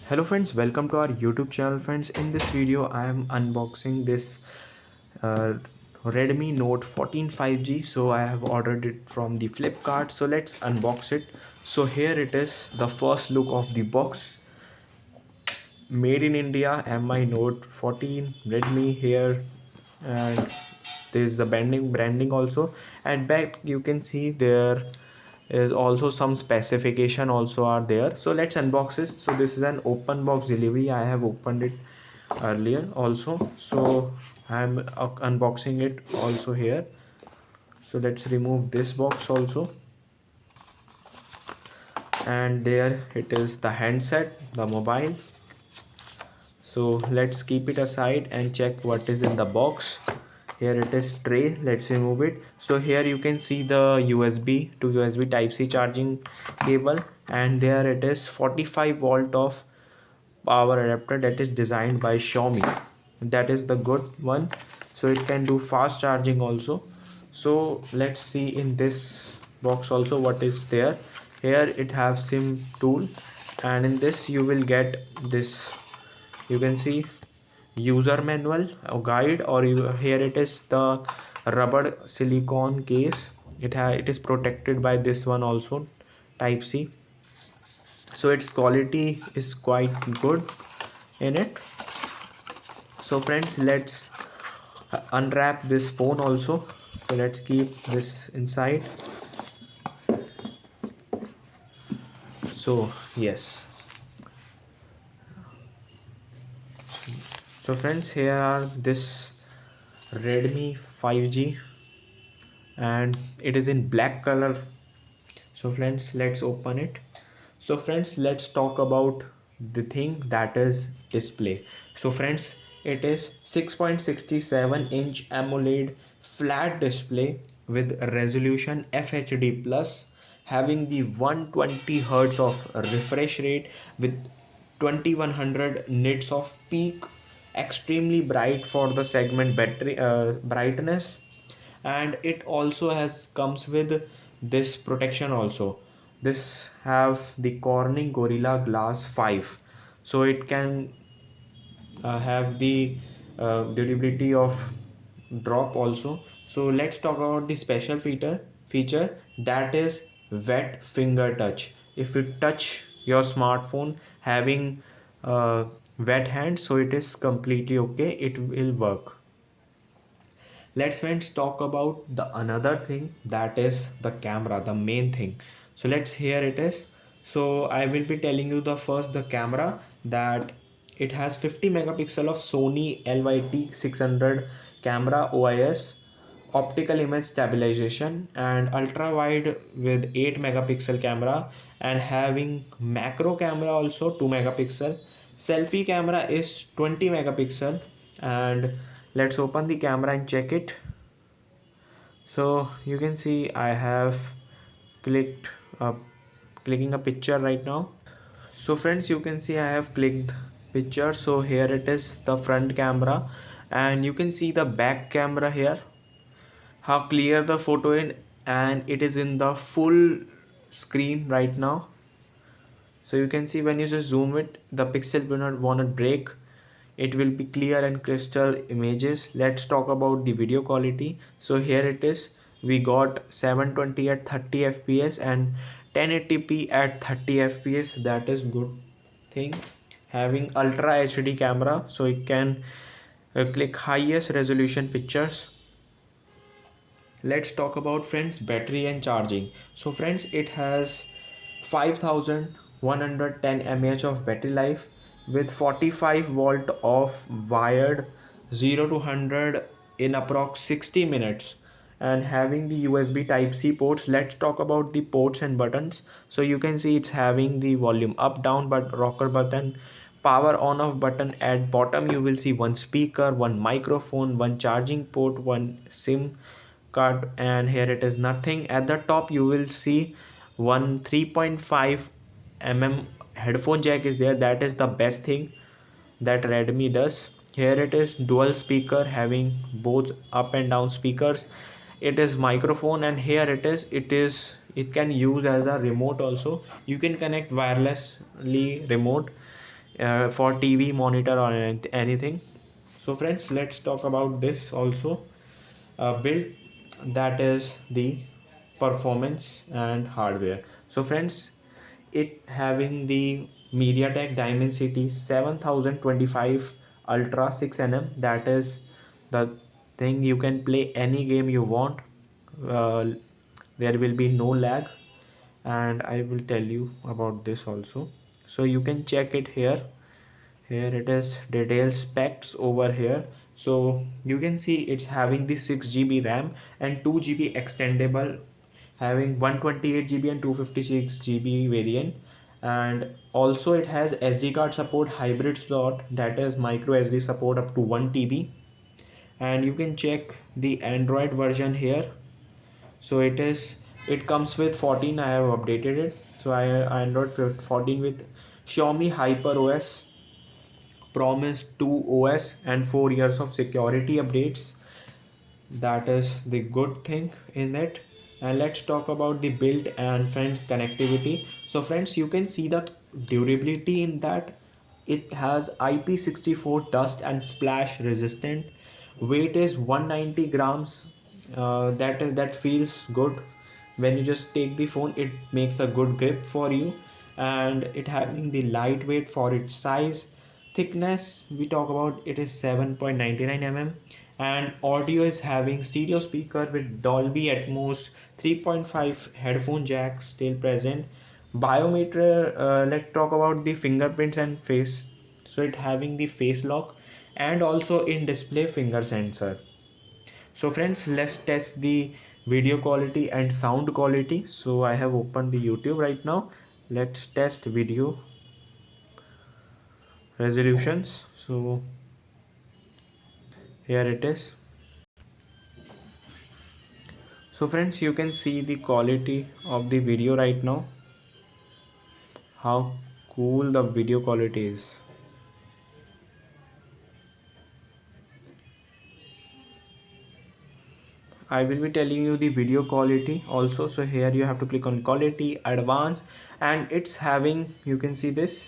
Hello friends, welcome to our YouTube channel friends. In this video I am unboxing this uh, Redmi Note 14 5G. So I have ordered it from the Flipkart. So let's unbox it. So here it is, the first look of the box. Made in India, Mi Note 14 Redmi here, and there is the branding also. At back you can see there is also some specification also are there. So let's unbox this. So this is an open box delivery. I have opened it earlier also, so I'm unboxing it also here. So let's remove this box also, and there it is, the handset, the mobile. So let's keep it aside and check what is in the box. Here it is, tray. Let's remove it. So here you can see the USB to USB type C charging cable, and there it is, 45-volt of power adapter that is designed by Xiaomi. That is the good one, so it can do fast charging also. So let's see in this box also what is there. Here it have SIM tool, and in this you will get this, you can see, user manual or guide, or here it is, the rubber silicone case. It is protected by this one also, type C. So its quality is quite good in it. So friends, let's unwrap this phone also. So let's keep this inside. So yes, so friends, here are this Redmi 5G, and it is in black color. So friends, let's open it. So friends, let's talk about the thing, that is display. So friends, it is 6.67-inch AMOLED flat display with resolution FHD plus, having the 120 Hz of refresh rate with 2100 nits of peak, extremely bright for the segment battery brightness. And it also has comes with this protection also. This have the Corning Gorilla Glass 5, so it can have the durability of drop also. So let's talk about the special feature that is wet finger touch. If you touch your smartphone having wet hand, so it is completely okay, it will work. Let's friends talk about the another thing, that is the camera, the main thing. So let's hear it is. So I will be telling you the first, the camera, that it has 50 megapixel of Sony LYT-600 camera OIS, optical image stabilization, and ultra wide with 8 megapixel camera, and having macro camera also 2 megapixel. Selfie camera is 20 megapixel. And let's open the camera and check it. So you can see I have clicked up clicking a picture right now. So friends, you can see I have clicked picture. So here it is, the front camera, and you can see the back camera here, how clear the photo is, and it is in the full screen right now. So you can see when you just zoom it, the pixel will not want to break. It will be clear and crystal images. Let's talk about the video quality. So here it is, we got 720 at 30 fps and 1080p at 30 fps. That is good thing. Having ultra HD camera, so it can click highest resolution pictures. Let's talk about friends battery and charging. So friends, it has 5110 mAh of battery life with 45 volt of wired 0 to 100 in approx 60 minutes, and having the USB type C ports. Let's talk about the ports and buttons. So you can see it's having the volume up down but rocker button, power on off button. At bottom you will see one speaker, one microphone, one charging port, one SIM card, and here it is, nothing. At the top you will see one 3.5 headphone jack is there. That is the best thing that Redmi does. Here it is, dual speaker having both up and down speakers. It is microphone, and here it can use as a remote also. You can connect wirelessly remote for TV monitor or anything. So friends, let's talk about this also build, that is the performance and hardware. So friends, it having the MediaTek Dimensity 7025 Ultra 6nm, that is the thing, you can play any game you want. uh, there will be no lag, and I will tell you about this also. So you can check it here. Here it is detailed specs over here. So you can see it's having the 6 GB RAM and 2 GB extendable, having 128 GB and 256 GB variant. And also it has SD card support, hybrid slot, that is micro SD support up to 1 TB. And you can check the Android version here. So it comes with 14. I have updated it. So I Android 14 with Xiaomi Hyper OS, promised 2 OS and 4 years of security updates. That is the good thing in it. And let's talk about the build and friends connectivity. So friends, you can see the durability in that. It has IP64 dust and splash resistant. Weight is 190 grams. That feels good. When you just take the phone, it makes a good grip for you. And it having the lightweight for its size. Thickness we talk about, it is 7.99 mm. And audio is having stereo speaker with Dolby Atmos, 3.5 headphone jack still present. Biometer, let's talk about the fingerprints and face. So it having the face lock and also in display finger sensor. So friends, let's test the video quality and sound quality. So I have opened the YouTube right now. Let's test video resolutions. So here it is. So friends, you can see the quality of the video right now, how cool the video quality is. I will be telling you the video quality also. So here you have to click on quality, advanced, and it's having, you can see this,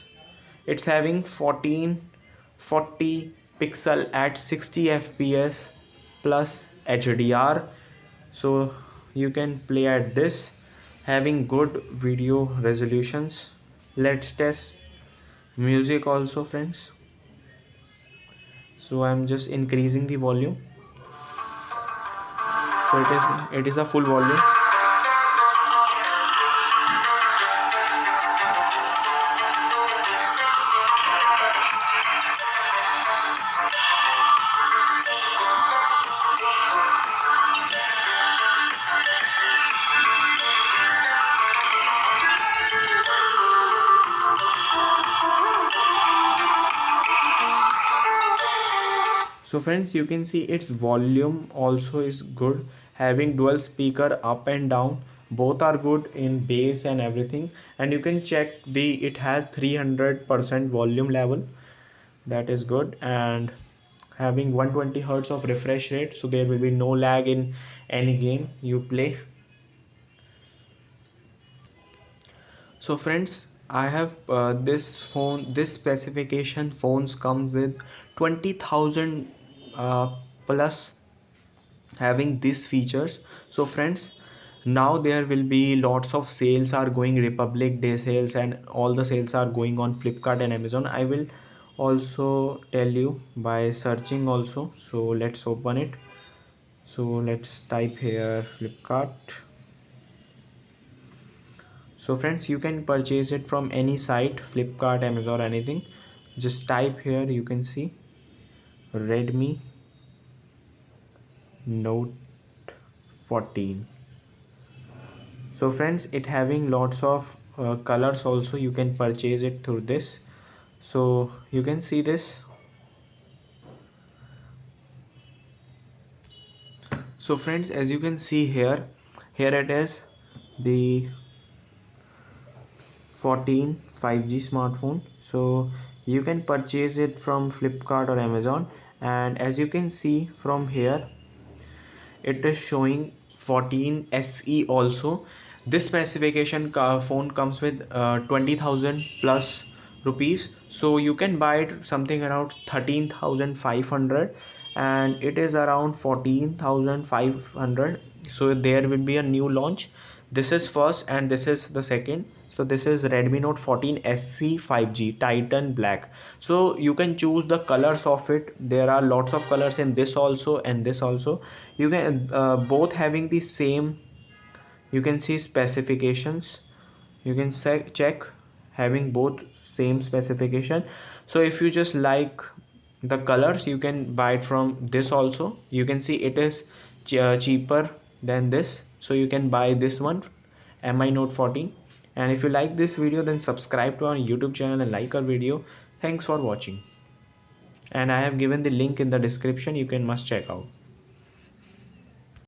it's having 1440 pixel at 60 fps plus HDR. So you can play at this, having good video resolutions. Let's test music also friends. So I'm just increasing the volume. So it is a full volume. So friends, you can see its volume also is good, having dual speaker up and down, both are good in bass and everything. And you can check it has 300% volume level, that is good. And having 120 hertz of refresh rate, so there will be no lag in any game you play. So friends, I have this specification phones come with 20,000 plus having these features. So friends, now there will be lots of sales are going, Republic Day sales, and all the sales are going on Flipkart and Amazon. I will also tell you by searching also. So let's open it. So let's type here Flipkart. So friends, you can purchase it from any site, Flipkart, Amazon, anything. Just type here, you can see Redmi Note 14. So friends, it having lots of colors also, you can purchase it through this. So you can see this. So friends, as you can see here it is the 14 5G smartphone. So you can purchase it from Flipkart or Amazon. And as you can see from here, it is showing 14 SE also. This specification phone comes with 20,000 plus rupees. So you can buy it something around 13,500, and it is around 14,500. So there will be a new launch. This is first and this is the second. So this is Redmi Note 14 SC 5G Titan Black. So you can choose the colors of it. There are lots of colors in this also and this also. You can both having the same, you can see specifications. You can check having both same specification. So if you just like the colors, you can buy it from this also. You can see it is cheaper than this, so you can buy this one, Mi Note 14. And if you like this video, then subscribe to our YouTube channel and like our video. Thanks for watching, and I have given the link in the description. You can must check out.